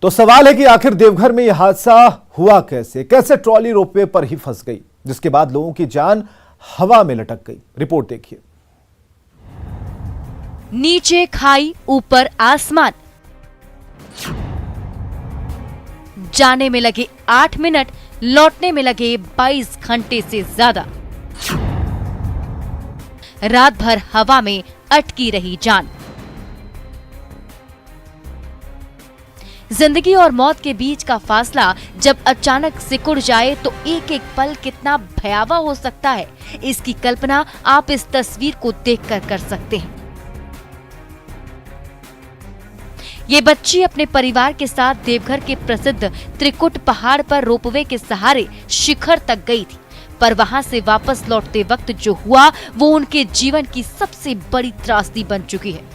तो सवाल है कि आखिर देवघर में यह हादसा हुआ कैसे ट्रॉली रोपवे पर ही फंस गई, जिसके बाद लोगों की जान हवा में लटक गई। रिपोर्ट देखिए। नीचे खाई ऊपर आसमान, जाने में लगे 8 मिनट, लौटने में लगे 22 घंटे से ज्यादा। रात भर हवा में अटकी रही जान। जिंदगी और मौत के बीच का फासला जब अचानक सिकुड़ जाए तो एक एक पल कितना भयावह हो सकता है, इसकी कल्पना आप इस तस्वीर को देखकर कर सकते हैं। ये बच्ची अपने परिवार के साथ देवघर के प्रसिद्ध त्रिकुट पहाड़ पर रोपवे के सहारे शिखर तक गई थी, पर वहां से वापस लौटते वक्त जो हुआ वो उनके जीवन की सबसे बड़ी त्रासदी बन चुकी है।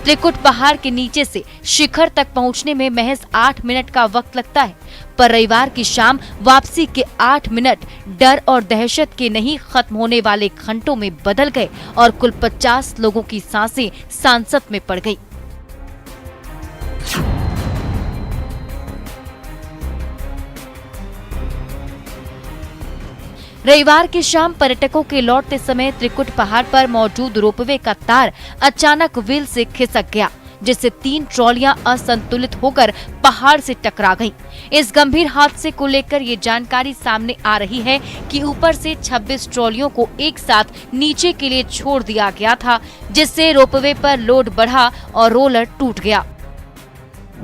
त्रिकुट पहाड़ के नीचे से शिखर तक पहुंचने में महज 8 मिनट का वक्त लगता है, पर रविवार की शाम वापसी के 8 मिनट डर और दहशत के नहीं खत्म होने वाले घंटों में बदल गए और कुल 50 लोगों की सांसें सांसत में पड़ गई। रविवार की शाम पर्यटकों के लौटते समय त्रिकुट पहाड़ पर मौजूद रोपवे का तार अचानक व्हील से खिसक गया, जिससे 3 ट्रॉलियां असंतुलित होकर पहाड़ से टकरा गईं। इस गंभीर हादसे को लेकर ये जानकारी सामने आ रही है कि ऊपर से 26 ट्रॉलियों को एक साथ नीचे के लिए छोड़ दिया गया था, जिससे रोपवे पर लोड बढ़ा और रोलर टूट गया।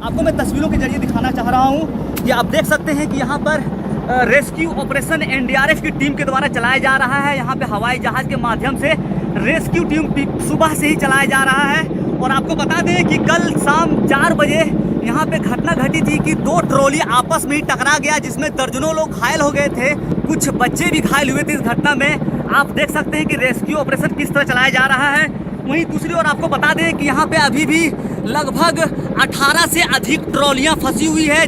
आपको मैं तस्वीरों के जरिए दिखाना चाह रहा हूँ। ये आप देख सकते हैं कि यहाँ पर रेस्क्यू ऑपरेशन एनडीआरएफ की टीम के द्वारा चलाया जा रहा है। यहाँ पे हवाई जहाज के माध्यम से रेस्क्यू टीम सुबह से ही चलाया जा रहा है। और आपको बता दें कि कल शाम 4 बजे यहाँ पे घटना घटी थी कि 2 ट्रॉली आपस में ही टकरा गया, जिसमें दर्जनों लोग घायल हो गए थे, कुछ बच्चे भी घायल हुए थे इस घटना में। आप देख सकते हैं कि रेस्क्यू ऑपरेशन किस तरह चलाया जा रहा है। वहीं दूसरी ओर आपको बता दें कि यहाँ पे अभी भी लगभग 18 से अधिक ट्रॉलियां फंसी हुई है।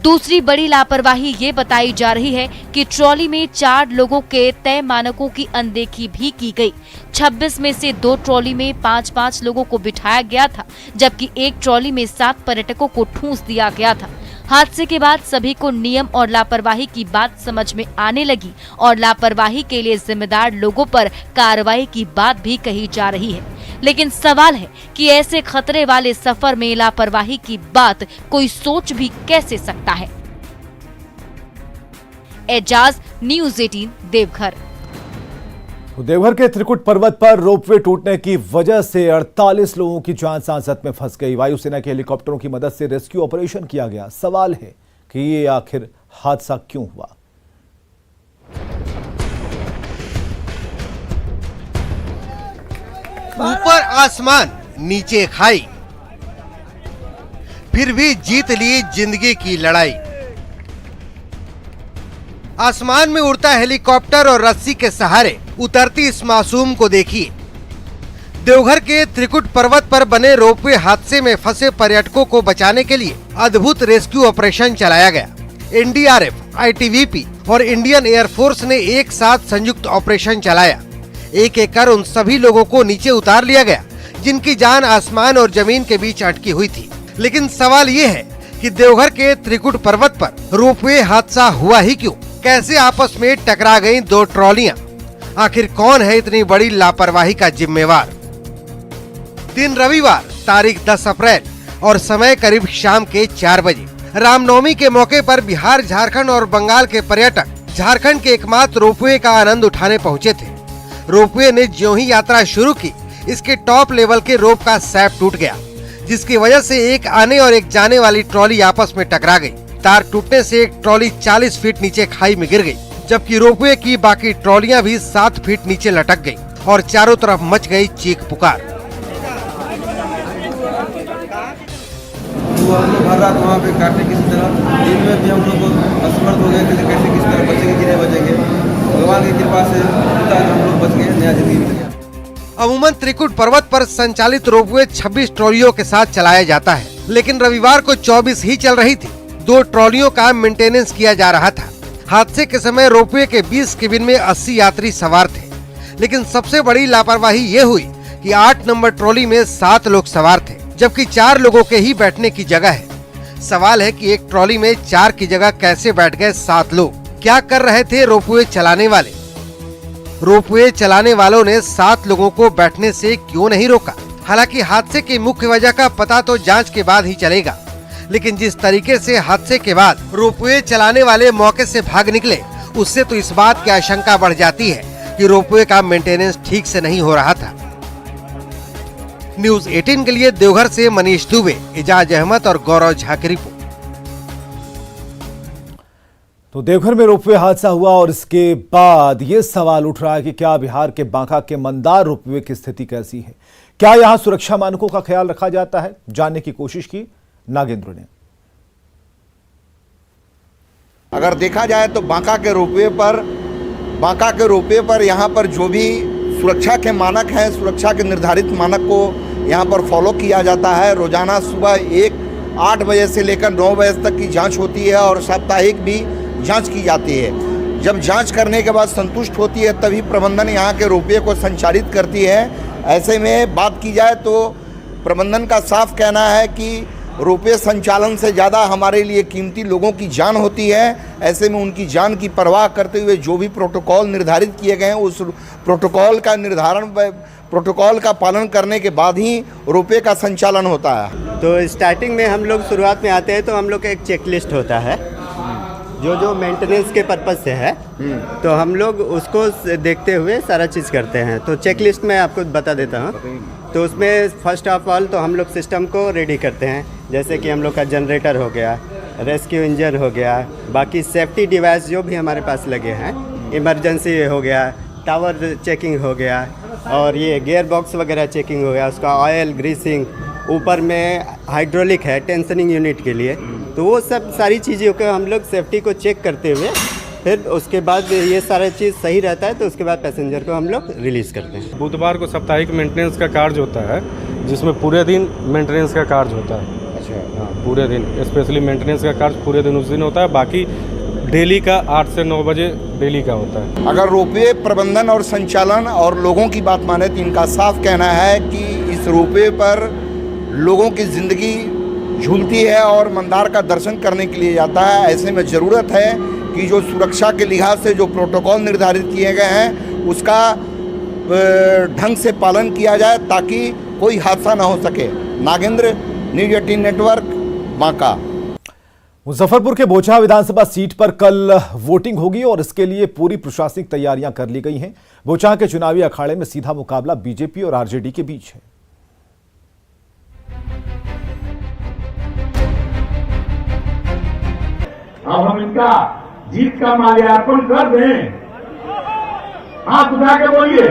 दूसरी बड़ी लापरवाही ये बताई जा रही है कि ट्रॉली में 4 लोगों के तय मानकों की अनदेखी भी की गई। 26 में से 2 ट्रॉली में 5-5 लोगों को बिठाया गया था, जबकि एक ट्रॉली में 7 पर्यटकों को ठूंस दिया गया था। हादसे के बाद सभी को नियम और लापरवाही की बात समझ में आने लगी और लापरवाही के लिए जिम्मेदार लोगों पर कार्रवाई की बात भी कही जा रही है। लेकिन सवाल है कि ऐसे खतरे वाले सफर में लापरवाही की बात कोई सोच भी कैसे सकता है। एजाज, न्यूज़ 18, देवघर। देवघर के त्रिकुट पर्वत पर रोपवे टूटने की वजह से 48 लोगों की जान सांसत में फंस गई। वायुसेना के हेलीकॉप्टरों की मदद से रेस्क्यू ऑपरेशन किया गया। सवाल है कि ये आखिर हादसा क्यों हुआ। ऊपर आसमान नीचे खाई, फिर भी जीत ली जिंदगी की लड़ाई। आसमान में उड़ता हेलीकॉप्टर और रस्सी के सहारे उतरती इस मासूम को देखिए। देवघर के त्रिकुट पर्वत पर बने रोपवे हादसे में फंसे पर्यटकों को बचाने के लिए अद्भुत रेस्क्यू ऑपरेशन चलाया गया। एनडीआरएफ, आईटीबीपी और इंडियन एयरफोर्स ने एक साथ संयुक्त ऑपरेशन चलाया। एक एक कर उन सभी लोगों को नीचे उतार लिया गया जिनकी जान आसमान और जमीन के बीच अटकी हुई थी। लेकिन सवाल ये है कि देवघर के त्रिकुट पर्वत पर रोपवे हादसा हुआ ही क्यों? कैसे आपस में टकरा गईं 2 ट्रॉलियां? आखिर कौन है इतनी बड़ी लापरवाही का जिम्मेवार? दिन रविवार, तारीख 10 अप्रैल और समय करीब शाम के 4 बजे। रामनवमी के मौके पर बिहार, झारखंड और बंगाल के पर्यटक झारखंड के एकमात्र रोपवे का आनंद उठाने पहुंचे थे। रोपवे ने ज्यों ही यात्रा शुरू की, इसके टॉप लेवल के रोप का सैप टूट गया, जिसकी वजह से एक आने और एक जाने वाली ट्रॉली आपस में टकरा गई। तार टूटने से एक ट्रॉली 40 फीट नीचे खाई में गिर गई, जबकि रोपवे की बाकी ट्रॉलियां भी 7 फीट नीचे लटक गई और चारों तरफ मच गई चीख पुकार। हम लोग भर रात वहाँ पे काटने किसी तरह, दिन में भी हम लोग असमर्थ हो गए थे, कैसे किस तरह बचेंगे कि नहीं बचेंगे। भगवान की कृपा से हम लोग बच गए, नया जिंदगी मिल गया। अमूमन त्रिकुट पर्वत पर संचालित रोपवे 26 ट्रॉलियों के साथ चलाया जाता है, लेकिन रविवार को 24 ही चल रही थी। 2 ट्रॉलियों का मेंटेनेंस किया जा रहा था। हादसे के समय रोपवे के 20 केबिन में 80 यात्री सवार थे, लेकिन सबसे बड़ी लापरवाही ये हुई कि 8 नंबर ट्रॉली में 7 लोग सवार थे, जबकि 4 लोगों के ही बैठने की जगह है। सवाल है कि एक ट्रॉली में 4 की जगह कैसे बैठ गए 7 लोग? क्या कर रहे थे रोपवे चलाने वाले? रोपवे चलाने वालों ने 7 लोगों को बैठने से क्यों नहीं रोका? हालांकि हादसे की मुख्य वजह का पता तो जांच के बाद ही चलेगा, लेकिन जिस तरीके से हादसे के बाद रोपवे चलाने वाले मौके से भाग निकले, उससे तो इस बात की आशंका बढ़ जाती है कि रोपवे का मेंटेनेंस ठीक से नहीं हो रहा था। न्यूज 18 के लिए देवघर से मनीष दुबे, एजाज अहमद और गौरव झा की रिपोर्ट। तो देवघर में रोपवे हादसा हुआ और इसके बाद ये सवाल उठ रहा है कि क्या बिहार के बांका के मंदार रोपवे की स्थिति कैसी है? क्या यहां सुरक्षा मानकों का ख्याल रखा जाता है? जानने की कोशिश की नागेंद्र ने। अगर देखा जाए तो बांका के रोपवे पर यहाँ पर जो भी सुरक्षा के मानक हैं, सुरक्षा के निर्धारित मानक को यहाँ पर फॉलो किया जाता है। रोजाना सुबह 8 बजे से लेकर 9 बजे तक की जांच होती है और साप्ताहिक भी जांच की जाती है। जब जांच करने के बाद संतुष्ट होती है तभी प्रबंधन यहाँ के रोपवे को संचालित करती है। ऐसे में बात की जाए तो प्रबंधन का साफ कहना है कि रोपवे संचालन से ज़्यादा हमारे लिए कीमती लोगों की जान होती है। ऐसे में उनकी जान की परवाह करते हुए जो भी प्रोटोकॉल निर्धारित किए गए हैं उस प्रोटोकॉल का पालन करने के बाद ही रोपवे का संचालन होता है। तो स्टार्टिंग में हम लोग शुरुआत में आते हैं तो हम लोग का एक चेक लिस्ट होता है जो मेंटेनेंस के पर्पज़ से है, तो हम लोग उसको देखते हुए सारा चीज़ करते हैं। तो चेक लिस्ट में आपको बता देता हूँ। तो उसमें फर्स्ट ऑफ ऑल तो हम लोग सिस्टम को रेडी करते हैं, जैसे कि हम लोग का जनरेटर हो गया, रेस्क्यू इंजन हो गया, बाकी सेफ्टी डिवाइस जो भी हमारे पास लगे हैं, इमरजेंसी हो गया, टावर चेकिंग हो गया और ये गियर बॉक्स वगैरह चेकिंग हो गया, उसका ऑयल ग्रीसिंग, ऊपर में हाइड्रोलिक है टेंशनिंग यूनिट के लिए। तो वो सब सारी चीज़ों को हम लोग सेफ्टी को चेक करते हुए फिर उसके बाद ये सारा चीज़ सही रहता है तो उसके बाद पैसेंजर को हम लोग रिलीज़ करते हैं। बुधवार को साप्ताहिक मेंटेनेंस का कार्य होता है जिसमें पूरे दिन मेंटेनेंस का कार्य होता है। अच्छा। हाँ, पूरे दिन स्पेशली मेंटेनेंस का कार्य पूरे दिन उस दिन होता है, बाकी डेली का 8 से 9 बजे डेली का होता है। अगर रोपवे प्रबंधन और संचालन और लोगों की बात माने तो इनका साफ कहना है कि इस रोपवे पर लोगों की ज़िंदगी झूलती है और मंदार का दर्शन करने के लिए जाता है। ऐसे में ज़रूरत है कि जो सुरक्षा के लिहाज से जो प्रोटोकॉल निर्धारित किए गए हैं उसका ढंग से पालन किया जाए ताकि कोई हादसा ना हो सके। Nagendra, news 18 network, Banka. मुजफ्फरपुर के बोचहा विधानसभा सीट पर कल वोटिंग होगी और इसके लिए पूरी प्रशासनिक तैयारियां कर ली गई हैं। बोचहा के चुनावी अखाड़े में सीधा मुकाबला बीजेपी और आरजेडी के बीच है। अब हम इनका जीत का माल्यार्पण कर दें। हाथ उठा के बोलिए।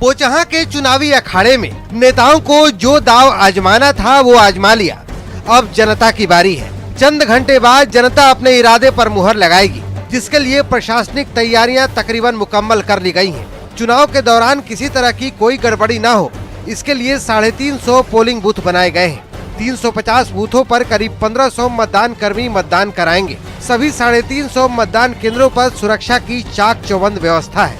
बोचहा के चुनावी अखाड़े में नेताओं को जो दाव आजमाना था वो आजमा लिया। अब जनता की बारी है। चंद घंटे बाद जनता अपने इरादे पर मुहर लगाएगी, जिसके लिए प्रशासनिक तैयारियां तकरीबन मुकम्मल कर ली गई हैं। चुनाव के दौरान किसी तरह की कोई गड़बड़ी न हो, इसके लिए 350 पोलिंग बूथ बनाए गए हैं। 350 बूथों पर करीब 1500 मतदान कर्मी मतदान कराएंगे। सभी 350 मतदान केंद्रों पर सुरक्षा की चाक चौबंद व्यवस्था है।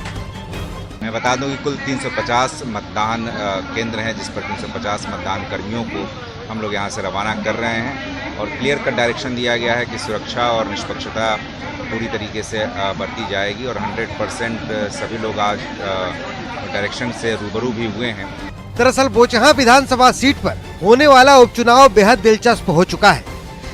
मैं बता दूं कि कुल 350 मतदान केंद्र हैं, जिस पर 350 मतदान कर्मियों को हम लोग यहां से रवाना कर रहे हैं और क्लियर कट डायरेक्शन दिया गया है कि सुरक्षा और निष्पक्षता पूरी तरीके से बरती जाएगी और 100% सभी लोग आज डायरेक्शन से रूबरू भी हुए हैं। दरअसल बोचहा विधानसभा सीट पर होने वाला उपचुनाव बेहद दिलचस्प हो चुका है।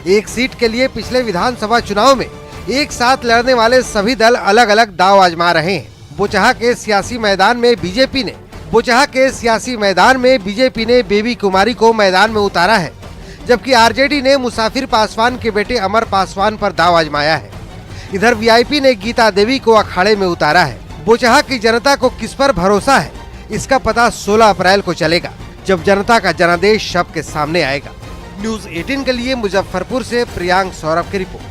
एक सीट के लिए पिछले विधानसभा चुनाव में एक साथ लड़ने वाले सभी दल अलग अलग दांव आजमा रहे हैं। बोचहा के सियासी मैदान में बीजेपी ने बेबी कुमारी को मैदान में उतारा है, जबकि आरजेडी ने मुसाफिर पासवान के बेटे अमर पासवान पर दांव आजमाया है। इधर वीआईपी ने गीता देवी को अखाड़े में उतारा है। बोचहा की जनता को किस पर भरोसा है, इसका पता 16 अप्रैल को चलेगा, जब जनता का जनादेश सबके सामने आएगा। न्यूज 18 के लिए मुजफ्फरपुर से प्रियांक सौरभ की रिपोर्ट।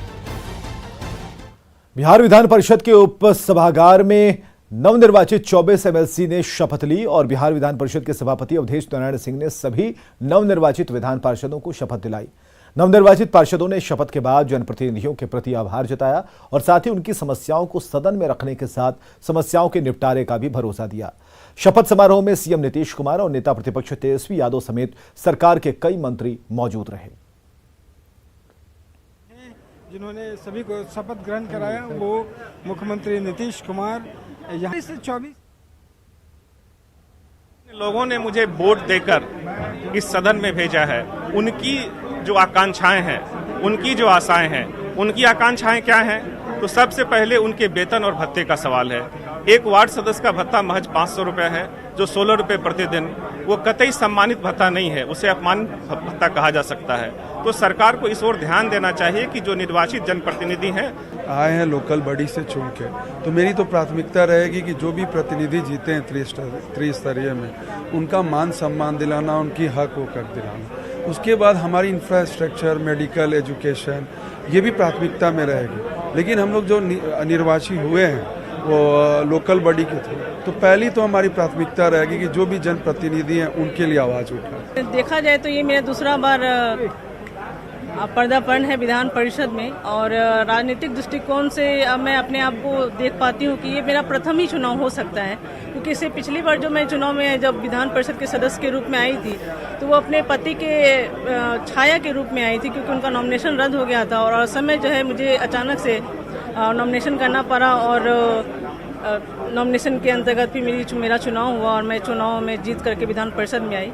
बिहार विधान परिषद के उप सभागार में नवनिर्वाचित 24 एमएलसी ने शपथ ली और बिहार विधान परिषद के सभापति अवधेश नारायण सिंह ने सभी नवनिर्वाचित विधान पार्षदों को शपथ दिलाई। नवनिर्वाचित पार्षदों ने शपथ के बाद जनप्रतिनिधियों के प्रति आभार जताया और साथ ही उनकी समस्याओं को सदन में रखने के साथ समस्याओं के निपटारे का भी भरोसा दिया। शपथ समारोह में सीएम नीतीश कुमार और नेता प्रतिपक्ष तेजस्वी यादव समेत सरकार के कई मंत्री मौजूद रहे। जिन्होंने सभी को शपथ ग्रहण कराया वो मुख्यमंत्री नीतीश कुमार। यहाँ से 24 लोगों ने मुझे वोट देकर इस सदन में भेजा है। उनकी जो आकांक्षाएं हैं, उनकी जो आशाएं हैं, उनकी आकांक्षाएं क्या हैं? तो सबसे पहले उनके वेतन और भत्ते का सवाल है। एक वार्ड सदस्य का भत्ता महज 500 रुपये है, जो 16 रुपये प्रतिदिन, वो कतई सम्मानित भत्ता नहीं है, उसे अपमानित भत्ता कहा जा सकता है। तो सरकार को इस ओर ध्यान देना चाहिए कि जो निर्वाचित जनप्रतिनिधि हैं, आए हैं लोकल बॉडी से चुन के, तो मेरी तो प्राथमिकता रहेगी कि जो भी प्रतिनिधि जीते हैं त्रिस्तरीय में, उनका मान सम्मान दिलाना, उनकी हक वो कर दिलाना। उसके बाद हमारी इंफ्रास्ट्रक्चर, मेडिकल, एजुकेशन, ये भी प्राथमिकता में रहेगी। लेकिन हम लोग जो निर्वाचित हुए हैं वो लोकल बॉडी के थे, तो पहली तो हमारी प्राथमिकता रहेगी कि जो भी जनप्रतिनिधि हैं उनके लिए आवाज़ उठाएं। देखा जाए तो ये मेरा दूसरा बार पदार्पण है विधान परिषद में, और राजनीतिक दृष्टिकोण से मैं अपने आप को देख पाती हूँ कि ये मेरा प्रथम ही चुनाव हो सकता है, क्योंकि इससे पिछली बार जो मैं चुनाव में जब विधान परिषद के सदस्य के रूप में आई थी तो वो अपने पति के छाया के रूप में आई थी, क्योंकि उनका नॉमिनेशन रद्द हो गया था और उस समय जो है मुझे अचानक से नॉमिनेशन करना पड़ा और नॉमिनेशन के अंतर्गत भी मेरा चुनाव हुआ और मैं चुनाव में जीत करके विधान परिषद में आई।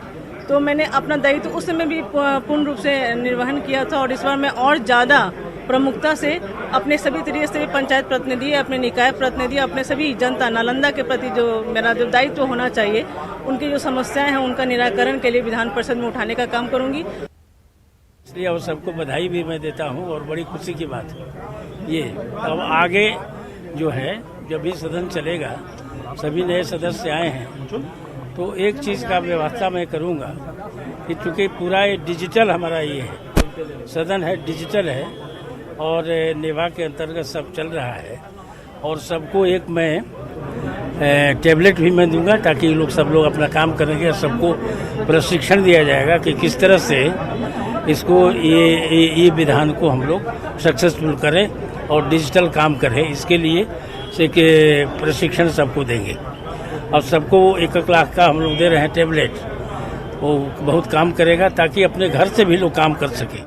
तो मैंने अपना दायित्व उस समय भी पूर्ण रूप से निर्वहन किया था और इस बार मैं और ज़्यादा प्रमुखता से अपने सभी तरीके से पंचायत प्रतिनिधि, अपने निकाय प्रतिनिधि, अपने सभी जनता नालंदा के प्रति जो मेरा जो दायित्व होना चाहिए, उनकी जो समस्याएं हैं उनका निराकरण के लिए विधान परिषद में उठाने का काम करूंगी। इसलिए और सबको बधाई भी मैं देता हूं और बड़ी खुशी की बात है ये। अब आगे जो है जब भी सदन चलेगा, सभी नए सदस्य आए हैं, तो एक चीज़ का व्यवस्था मैं करूंगा कि चूँकि पूरा ये डिजिटल हमारा ये है, सदन है, डिजिटल है और नेवा के अंतर्गत सब चल रहा है, और सबको एक मैं टैबलेट भी मैं दूंगा ताकि सब लोग अपना काम करेंगे। सबको प्रशिक्षण दिया जाएगा कि किस तरह से इसको ये विधान को हम लोग सक्सेसफुल करें और डिजिटल काम करें। इसके लिए से कि प्रशिक्षण सबको देंगे और सबको 1-1 लाख का हम लोग दे रहे हैं टैबलेट। वो बहुत काम करेगा ताकि अपने घर से भी लोग काम कर सकें।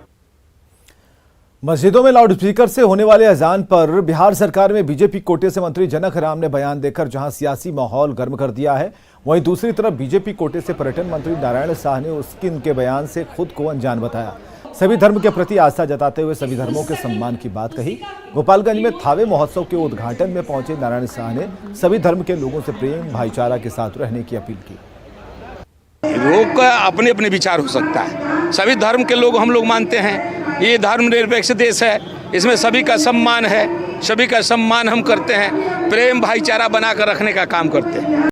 मस्जिदों में लाउडस्पीकर से होने वाले अजान पर बिहार सरकार में बीजेपी कोटे से मंत्री जनक राम ने बयान देकर जहां सियासी माहौल गर्म कर दिया है, वहीं दूसरी तरफ बीजेपी कोटे से पर्यटन मंत्री नारायण साह ने उनके बयान से खुद को अनजान बताया। सभी धर्म के प्रति आस्था जताते हुए सभी धर्मों के सम्मान की बात कही। गोपालगंज में थावे महोत्सव के उद्घाटन में पहुंचे नारायण साह ने सभी धर्म के लोगों से प्रेम भाईचारा के साथ रहने की अपील की। लोग का अपने अपने विचार हो सकता है, सभी धर्म के लोग हम लोग मानते हैं, ये धर्मनिरपेक्ष देश है, इसमें सभी का सम्मान है, सभी का सम्मान हम करते हैं, प्रेम भाईचारा बनाकर रखने का काम करते हैं।